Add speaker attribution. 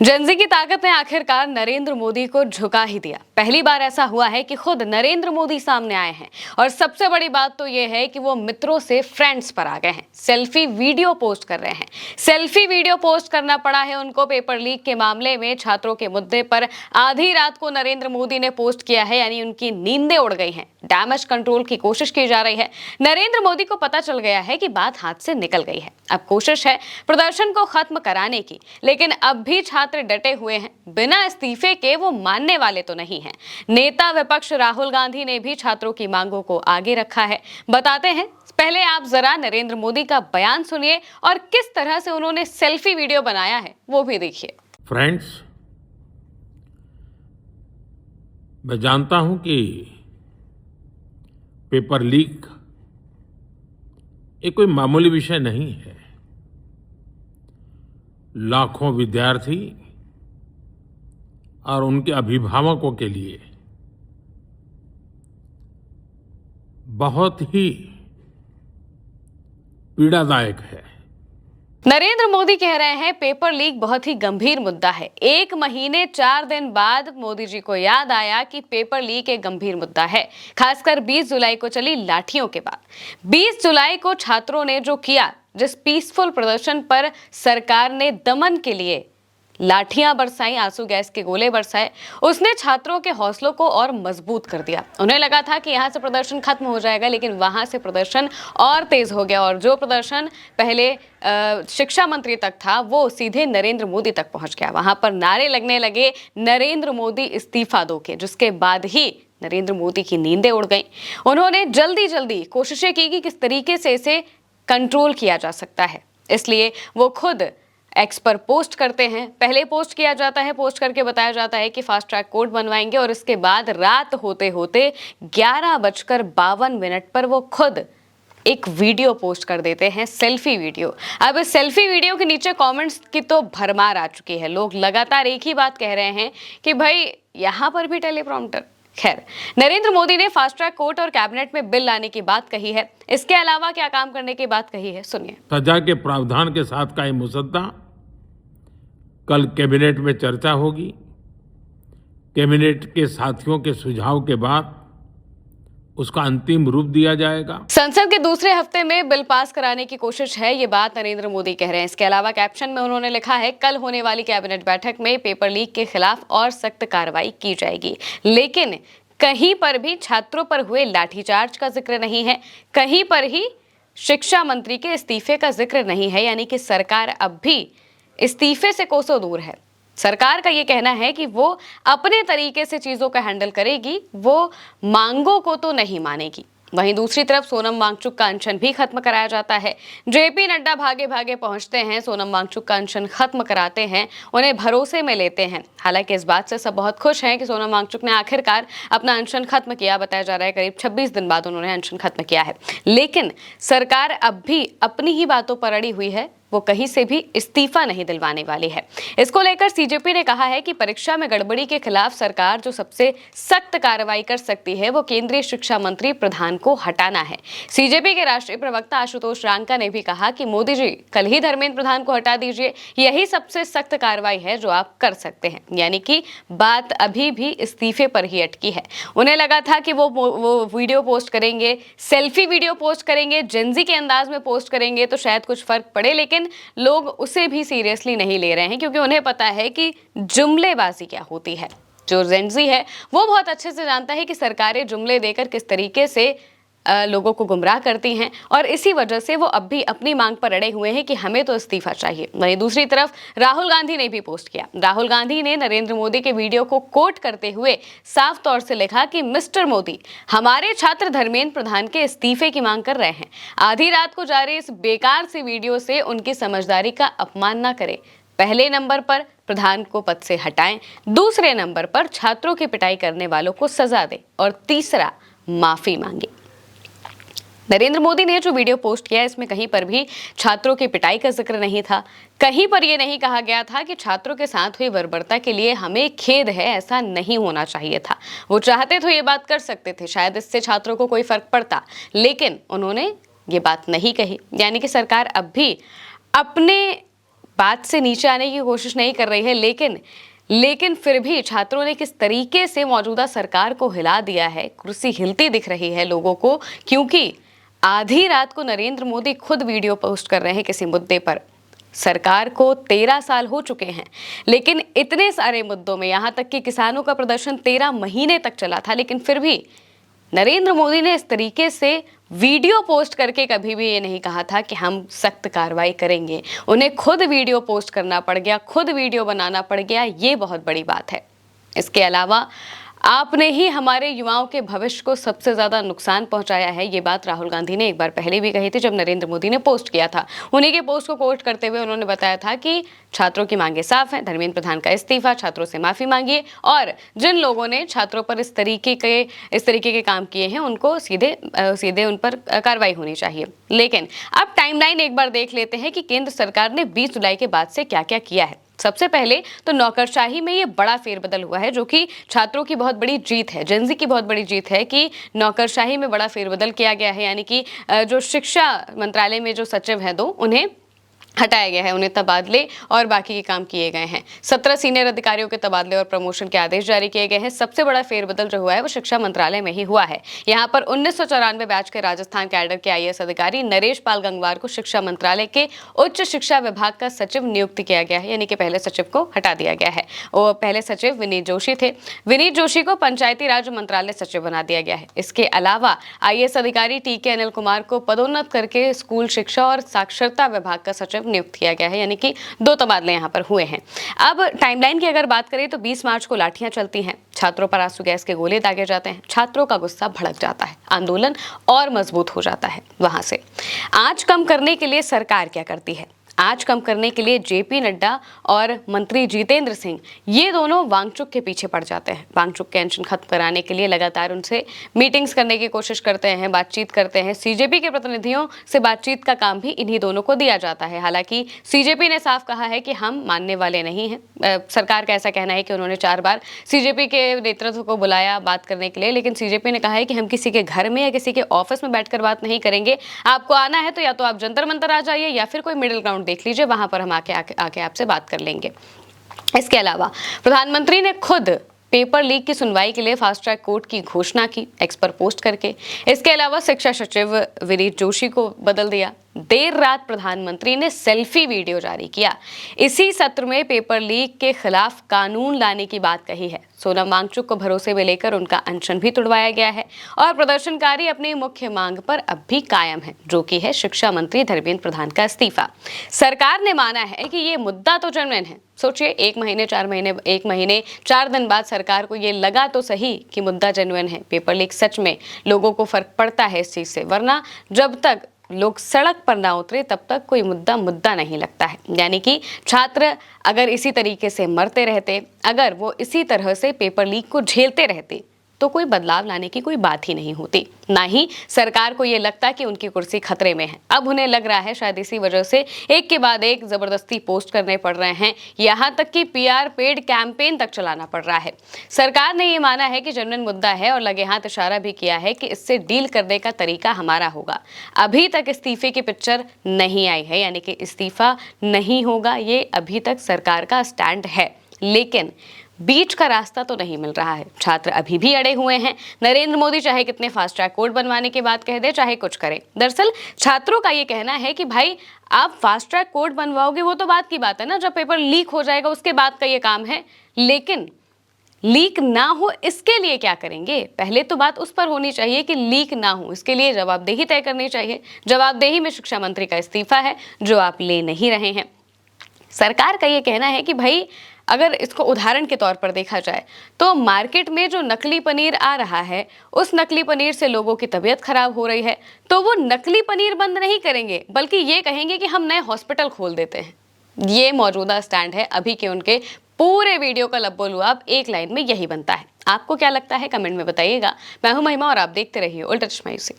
Speaker 1: Gen Z की ताकत ने आखिरकार नरेंद्र मोदी को झुका ही दिया। पहली बार ऐसा हुआ है कि खुद नरेंद्र मोदी सामने आए हैं और सबसे बड़ी बात तो यह है कि वो मित्रों से फ्रेंड्स पर आ गए हैं। सेल्फी वीडियो पोस्ट कर रहे हैं। सेल्फी वीडियो पोस्ट करना पड़ा है उनको पेपर लीक के मामले में। छात्रों के मुद्दे पर आधी रात को नरेंद्र मोदी ने पोस्ट किया है, यानी उनकी नींदें उड़ गई हैं। डैमेज कंट्रोल की कोशिश की जा रही है। नरेंद्र मोदी को पता चल गया है कि बात हाथ से निकल गई है। अब कोशिश है प्रदर्शन को खत्म कराने की, लेकिन अब भी छात्र डटे हुए हैं। बिना इस्तीफे के वो मानने वाले तो नहीं हैं। नेता विपक्ष राहुल गांधी ने भी छात्रों की मांगों को आगे रखा है। बताते हैं, पहले आप जरा नरेंद्र मोदी का बयान सुनिए और किस तरह से उन्होंने सेल्फी वीडियो बनाया है वो भी देखिए।
Speaker 2: फ्रेंड्स, मैं जानता हूं कि पेपर लीक एक कोई मामूली विषय नहीं है। लाखों विद्यार्थी और उनके अभिभावकों के लिए बहुत ही पीड़ादायक है।
Speaker 1: नरेंद्र मोदी कह रहे हैं पेपर लीक बहुत ही गंभीर मुद्दा है। 1 महीने 4 दिन बाद मोदी जी को याद आया कि पेपर लीक एक गंभीर मुद्दा है, खासकर 20 जुलाई को चली लाठियों के बाद। 20 जुलाई को छात्रों ने जो किया, जिस पीसफुल प्रदर्शन पर सरकार ने दमन के लिए लाठियां बरसाई, आंसू गैस के गोले बरसाए, उसने छात्रों के हौसलों को और मजबूत कर दिया। उन्हें लगा था कि यहां से प्रदर्शन खत्म हो जाएगा, लेकिन वहां से प्रदर्शन और तेज हो गया और जो प्रदर्शन पहले शिक्षा मंत्री तक था वो सीधे नरेंद्र मोदी तक पहुंच गया। वहां पर नारे लगने लगे, नरेंद्र मोदी इस्तीफा दो के, जिसके बाद ही नरेंद्र मोदी की नींदें उड़ गई। उन्होंने जल्दी जल्दी कोशिशें की कि किस तरीके से इसे कंट्रोल किया जा सकता है, इसलिए वो खुद एक्स पर पोस्ट करते हैं। पहले पोस्ट किया जाता है, पोस्ट करके बताया जाता है कि फास्ट ट्रैक कोर्ट बनवाएंगे और इसके बाद रात होते होते 11:52 पर वो खुद एक वीडियो पोस्ट कर देते हैं, सेल्फी वीडियो। अब इस सेल्फी वीडियो के नीचे कमेंट्स की तो भरमार आ चुकी है। लोग लगातार एक ही बात कह रहे हैं कि भाई यहां पर भी टेलीप्रॉम्प्टर। खैर, नरेंद्र मोदी ने फास्ट ट्रैक कोर्ट और कैबिनेट में बिल लाने की बात कही है। इसके अलावा क्या काम करने की बात कही है, सुनिए।
Speaker 2: सजा के प्रावधान के साथ का ये मुसद्दा कल कैबिनेट में चर्चा होगी। कैबिनेट के साथियों के सुझाव के बाद उसका अंतिम रूप दिया जाएगा।
Speaker 1: संसद के दूसरे हफ्ते में बिल पास कराने की कोशिश है, ये बात नरेंद्र मोदी कह रहे हैं। इसके अलावा कैप्शन में उन्होंने लिखा है, कल होने वाली कैबिनेट बैठक में पेपर लीक के खिलाफ और सख्त कार्रवाई की जाएगी। लेकिन कहीं पर भी छात्रों पर हुए लाठीचार्ज का जिक्र नहीं है, कहीं पर ही शिक्षा मंत्री के इस्तीफे का जिक्र नहीं है, यानी कि सरकार अब भी इस्तीफे से कोसों दूर है। सरकार का ये कहना है कि वो अपने तरीके से चीजों का हैंडल करेगी, वो मांगों को तो नहीं मानेगी। वहीं दूसरी तरफ सोनम वांगचुक का अनशन भी खत्म कराया जाता है। जेपी नड्डा भागे भागे पहुंचते हैं, सोनम वांगचुक का अनशन खत्म कराते हैं, उन्हें भरोसे में लेते हैं। हालांकि इस बात से सब बहुत खुश हैं कि सोनम वांगचुक ने आखिरकार अपना अनशन खत्म किया। बताया जा रहा है करीब 26 दिन बाद उन्होंने अनशन खत्म किया है। लेकिन सरकार अब भी अपनी ही बातों पर अड़ी हुई है, वो कहीं से भी इस्तीफा नहीं दिलवाने वाली है। इसको लेकर सीजेपी ने कहा है कि परीक्षा में गड़बड़ी के खिलाफ सरकार जो सबसे सख्त कार्रवाई कर सकती है वो केंद्रीय शिक्षा मंत्री प्रधान को हटाना है। सीजेपी के राष्ट्रीय प्रवक्ता आशुतोष रांका ने भी कहा कि मोदी जी कल ही धर्मेंद्र प्रधान को हटा दीजिए, यही सबसे सख्त कार्रवाई है जो आप कर सकते हैं। यानी कि बात अभी भी इस्तीफे पर ही अटकी है। उन्हें लगा था कि वो वीडियो पोस्ट करेंगे, सेल्फी वीडियो पोस्ट करेंगे, जेनजी के अंदाज में पोस्ट करेंगे तो शायद कुछ फर्क पड़े, लेकिन लोग उसे भी सीरियसली नहीं ले रहे हैं, क्योंकि उन्हें पता है कि जुमलेबाजी क्या होती है। जो जेनजी है वो बहुत अच्छे से जानता है कि सरकारें जुमले देकर किस तरीके से लोगों को गुमराह करती हैं, और इसी वजह से वो अब भी अपनी मांग पर अड़े हुए हैं कि हमें तो इस्तीफा चाहिए। वहीं दूसरी तरफ राहुल गांधी ने भी पोस्ट किया। राहुल गांधी ने नरेंद्र मोदी के वीडियो को कोट करते हुए साफ तौर से लिखा कि मिस्टर मोदी, हमारे छात्र धर्मेंद्र प्रधान के इस्तीफे की मांग कर रहे हैं। आधी रात को जारी इस बेकार सी वीडियो से उनकी समझदारी का अपमान न करें। पहले नंबर पर प्रधान को पद से हटाएं, दूसरे नंबर पर छात्रों की पिटाई करने वालों को सजा दें और तीसरा माफी मांगे। नरेंद्र मोदी ने जो वीडियो पोस्ट किया इसमें कहीं पर भी छात्रों की पिटाई का जिक्र नहीं था। कहीं पर यह नहीं कहा गया था कि छात्रों के साथ हुई बर्बरता के लिए हमें खेद है, ऐसा नहीं होना चाहिए था। वो चाहते तो ये बात कर सकते थे, शायद इससे छात्रों को कोई फर्क पड़ता, लेकिन उन्होंने ये बात नहीं कही। यानी कि सरकार अब भी अपने बात से नीचे आने की कोशिश नहीं कर रही है, लेकिन फिर भी छात्रों ने किस तरीके से मौजूदा सरकार को हिला दिया है, कुर्सी हिलती दिख रही है लोगों को, क्योंकि आधी रात को नरेंद्र मोदी खुद वीडियो पोस्ट कर रहे हैं किसी मुद्दे पर। सरकार को 13 साल हो चुके हैं, लेकिन इतने सारे मुद्दों में, यहां तक कि किसानों का प्रदर्शन 13 महीने तक चला था, लेकिन फिर भी नरेंद्र मोदी ने इस तरीके से वीडियो पोस्ट करके कभी भी ये नहीं कहा था कि हम सख्त कार्रवाई करेंगे। उन्हें खुद वीडियो पोस्ट करना पड़ गया, खुद वीडियो बनाना पड़ गया, ये बहुत बड़ी बात है। इसके अलावा आपने ही हमारे युवाओं के भविष्य को सबसे ज्यादा नुकसान पहुंचाया है, ये बात राहुल गांधी ने एक बार पहले भी कही थी जब नरेंद्र मोदी ने पोस्ट किया था। उन्हीं के पोस्ट को कोट करते हुए उन्होंने बताया था कि छात्रों की मांगे साफ हैं, धर्मेंद्र प्रधान का इस्तीफा, छात्रों से माफी मांगिए, और जिन लोगों ने छात्रों पर इस तरीके के काम किए हैं उनको सीधे उन पर कार्रवाई होनी चाहिए। लेकिन अब टाइमलाइन एक बार देख लेते हैं कि केंद्र सरकार ने 20 जुलाई के बाद से क्या क्या किया है। सबसे पहले तो नौकरशाही में ये बड़ा फेरबदल हुआ है, जो कि छात्रों की बहुत बड़ी जीत है, जेनजी की बहुत बड़ी जीत है कि नौकरशाही में बड़ा फेरबदल किया गया है। यानी कि जो शिक्षा मंत्रालय में जो सचिव हैं उन्हें हटाया गया है, उन्हें तबादले और बाकी के काम किए गए हैं। 17 सीनियर अधिकारियों के तबादले और प्रमोशन के आदेश जारी किए गए हैं। सबसे बड़ा फेरबदल जो हुआ है वो शिक्षा मंत्रालय में ही हुआ है। यहाँ पर 1994 बैच के राजस्थान कैडर के IAS अधिकारी नरेश पाल गंगवार को शिक्षा मंत्रालय के उच्च शिक्षा विभाग का सचिव नियुक्त किया गया है, यानी कि पहले सचिव को हटा दिया गया है। वो पहले सचिव विनीत जोशी थे। विनीत जोशी को पंचायती राज मंत्रालय सचिव बना दिया गया है। इसके अलावा IAS अधिकारी TK अनिल कुमार को पदोन्नत करके स्कूल शिक्षा और साक्षरता विभाग का सचिव नियुक्त किया गया है, यानी कि 2 तबादले यहां पर हुए हैं। अब टाइमलाइन की अगर बात करें तो 20 मार्च को लाठियां चलती हैं, छात्रों पर आंसू गैस के गोले दागे जाते हैं, छात्रों का गुस्सा भड़क जाता है, आंदोलन और मजबूत हो जाता है। वहां से आंच कम करने के लिए सरकार क्या करती है? आंच कम करने के लिए JP नड्डा और मंत्री जितेंद्र सिंह ये दोनों वांगचुक के पीछे पड़ जाते हैं। वांगचुक के अनशन खत्म कराने के लिए लगातार उनसे मीटिंग्स करने की कोशिश करते हैं, बातचीत करते हैं। CJP के प्रतिनिधियों से बातचीत का काम भी इन्हीं दोनों को दिया जाता है। हालांकि CJP ने साफ कहा है कि हम मानने वाले नहीं हैं। सरकार का ऐसा कहना है कि उन्होंने 4 बार CJP के नेतृत्व को बुलाया बात करने के लिए, लेकिन CJP ने कहा है कि हम किसी के घर में या किसी के ऑफिस में बैठकर बात नहीं करेंगे। आपको आना है तो या तो आप जंतर मंतर आ जाइए या फिर कोई मिडिल ग्राउंड देख लीजिए, वहां पर हम आके आपसे बात कर लेंगे। इसके अलावा प्रधानमंत्री ने खुद पेपर लीक की सुनवाई के लिए फास्ट ट्रैक कोर्ट की घोषणा की एक्स पर पोस्ट करके। इसके अलावा शिक्षा सचिव विनीत जोशी को बदल दिया। देर रात प्रधानमंत्री ने सेल्फी वीडियो जारी किया। इसी सत्र में पेपर लीक के खिलाफ कानून लाने की बात कही है। सोनम वांगचुक को भरोसे में लेकर उनका अनशन भी तुड़वाया गया है और प्रदर्शनकारी अपनी मुख्य मांग पर अब भी कायम है, जो कि है शिक्षा मंत्री धर्मेंद्र प्रधान का इस्तीफा। सरकार ने माना है कि ये मुद्दा तो जेन्युइन है। सोचिए, 1 महीने 4 दिन बाद सरकार को ये लगा तो सही कि मुद्दा जेन्युइन है, पेपर लीक सच में लोगों को फर्क पड़ता है इस चीज से, वरना जब तक लोग सड़क पर ना उतरे तब तक कोई मुद्दा नहीं लगता है। यानी कि छात्र अगर इसी तरीके से मरते रहते, अगर वो इसी तरह से पेपर लीक को झेलते रहते, तो कोई बदलाव लाने की कोई बात ही नहीं होती। ना ही सरकार को ये लगता कि उनकी कुर्सी खतरे में है। अब उन्हें लग रहा है शायद इसी वजह से एक के बाद एक जबरदस्ती पोस्ट करने पड़ रहे हैं, यहाँ तक कि PR पेड कैंपेन तक चलाना पड़ रहा है। सरकार ने ये माना है कि जेन्युइन मुद्दा है और लगे हाथ इशारा भी किया है कि इससे डील करने का तरीका हमारा होगा। अभी तक इस्तीफे की पिक्चर नहीं आई है, यानी कि इस्तीफा नहीं होगा, ये अभी तक सरकार का स्टैंड है, लेकिन बीच का रास्ता तो नहीं मिल रहा है। छात्र अभी भी अड़े हुए हैं। नरेंद्र मोदी चाहे कितने फास्ट ट्रैक कोर्ट बनवाने की बात कह दे, चाहे कुछ करे, दरअसल छात्रों का ये कहना है कि भाई आप फास्ट ट्रैक कोर्ट बनवाओगे वो तो बात की बात है ना, जब पेपर लीक हो जाएगा उसके बाद का ये काम है, लेकिन लीक ना हो इसके लिए क्या करेंगे? पहले तो बात उस पर होनी चाहिए कि लीक ना हो, इसके लिए जवाबदेही तय करनी चाहिए। जवाबदेही में शिक्षा मंत्री का इस्तीफा है, जो आप ले नहीं रहे हैं। सरकार का ये कहना है कि भाई अगर इसको उदाहरण के तौर पर देखा जाए तो मार्केट में जो नकली पनीर आ रहा है, उस नकली पनीर से लोगों की तबीयत खराब हो रही है, तो वो नकली पनीर बंद नहीं करेंगे, बल्कि ये कहेंगे कि हम नए हॉस्पिटल खोल देते हैं। ये मौजूदा स्टैंड है अभी के उनके। पूरे वीडियो का लब्बो-लुआब एक लाइन में यही बनता है। आपको क्या लगता है कमेंट में बताइएगा। मैं हूं महिमा और आप देखते रहिए उल्टा चश्मा यूसी।